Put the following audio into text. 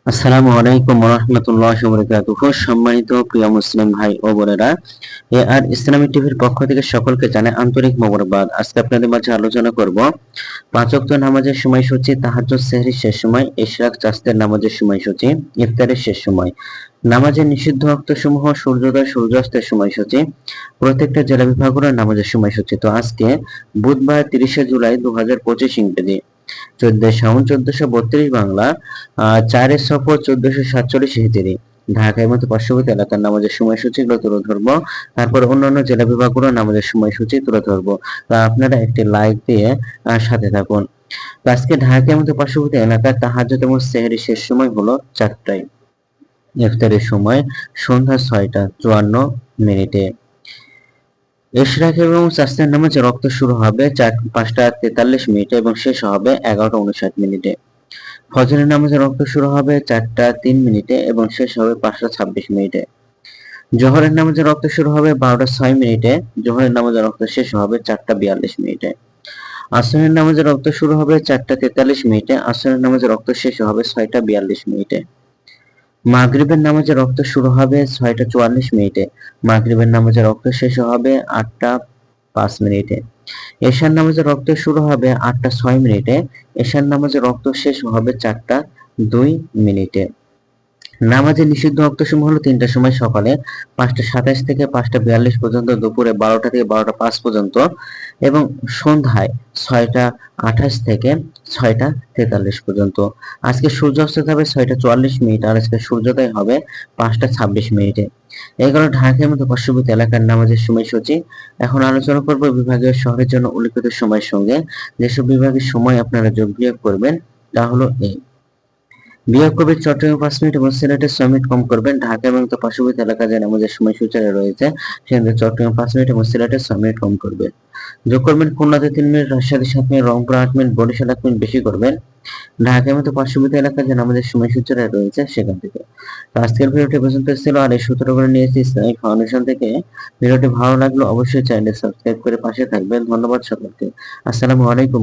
আসসালামু আলাইকুম ওয়া রাহমাতুল্লাহি ওয়া বারাকাতুহু। সম্মানিত প্রিয় মুসলিম ভাই ও বোনেরা, আর ইসলামিক টিভির পক্ষ থেকে সকলকে জানাই আন্তরিক মোবারকবাদ। আজকে আপনাদের মাঝে আলোচনা করব পাঁচ ওয়াক্ত নামাজের সময়সূচি, তাহাজ্জুদ সেহরির শেষ সময়, ইশরাক চাঁদের নামাজের সময়সূচি, ইফতারের শেষ সময়, নামাজের নিষিদ্ধ ওয়াক্তসমূহ, সূর্যোদয় সূর্যাস্তের সময়সূচি, প্রত্যেকটা জেলা বিভাগের নামাজের সময়সূচি। তো আজকে বুধবার 30শে জুলাই 2025 ইংরেজি, 14 শাওন 1432 বাংলা, 4 সফর 1447 হিজরি, ঢাকার মতো পার্শ্ববর্তী এলাকার নামাজের সময়সূচিগুলো তুলে ধরবো। তারপর অন্যান্য জেলা বিভাগগুলোর নামাজের সময়সূচি তুলে ধরবো। তা আপনারা একটি লাইক দিয়ে সাথে থাকুন। তো আজকে ঢাকার মতো পার্শ্ববর্তী এলাকার তাহাজ্জুদ এবং সেহরির শেষ সময় হলো 4টায়। ইফতারের সময় সন্ধ্যা 6টা 54 মিনিটে। ইশরাক এবং চাঁদের নামাজে রক্ত শুরু হবে 5টা 43 মিনিটে এবং শেষ হবে 11টা 59 মিনিটে। ফজরের নামাজে রক্ত শুরু হবে 4টা 3 মিনিটে এবং শেষ হবে 5টা 26 মিনিটে। জোহরের নামাজে রক্ত শুরু হবে 12টা 6 মিনিটে, জোহরের নামাজে রক্ত শেষ হবে 4টা 42 মিনিটে। আসরের নামাজে রক্ত শুরু হবে 4টা 43 মিনিটে, আসরের নামাজে রক্ত শেষ হবে 6টা 42 মিনিটে। মাগরিবের নামাজে রক্ত শুরু হবে 6টা 44 মিনিটে, মাগরিবের নামাজে রক্ত শেষ হবে 8টা 5 মিনিটে। এশার নামাজে রক্ত শুরু হবে 8টা 6 মিনিটে, এশার নামাজে রক্ত শেষ হবে 4টা 2 মিনিটে। নামাজের নিষিদ্ধ ওয়াক্তসমূহ হলো 3টার সময় সকালে, 5টা 27 থেকে 5টা 42 পর্যন্ত, দুপুরে 12টা থেকে 12টা 5 পর্যন্ত এবং সন্ধ্যায় 6টা 28 থেকে 6টা 43 পর্যন্ত। আজকে সূর্যাস্ত হবে 6টা 44 মিনিট আর আজকে সূর্যোদয় হবে 5টা 26 মিনিটে। এগুলো ঢাকার মতো পার্শ্ববর্তী এলাকার নামাজের সময়সূচি। এখন আলোচনা করব বিভাগীয় শহরের জন্য উল্লিখিত সময়ের সঙ্গে যেসব বিভাগের সময় আপনারা যোগ বিয়োগ করবেন তা হলো এই। বিয়োগ করবেন চট্টগ্রামে 5 মিনিট এবং সিলেটে 6 মিনিট কম করবেন। ঢাকা এবং তার পার্শ্ববর্তী এলাকা যে নামাজের সময়সূচি রয়েছে সেখানে চট্টগ্রামে 5 মিনিট এবং সিলেটে 6 মিনিট কম করবেন। যোগ করবেন খুলনাতে 3 মিনিট, রাজশাহীতে 7 minute, Rangpur 8 minute, Barishal 1 minute বেশি করবেন। ঢাকার মতো পার্শ্ববর্তী এলাকা যে নামাজের সময়সূচি রয়েছে সেখান থেকে। তো আজকের ভিডিওটি পর্যন্ত ছিল আর এই সূত্র করে নিয়েছি ইসলামিক ফাউন্ডেশন থেকে। ভিডিওটি ভালো লাগলো অবশ্যই চ্যানেলটি সাবস্ক্রাইব করে পাশে থাকবেন। ধন্যবাদ সকলকে। আসসালামু আলাইকুম।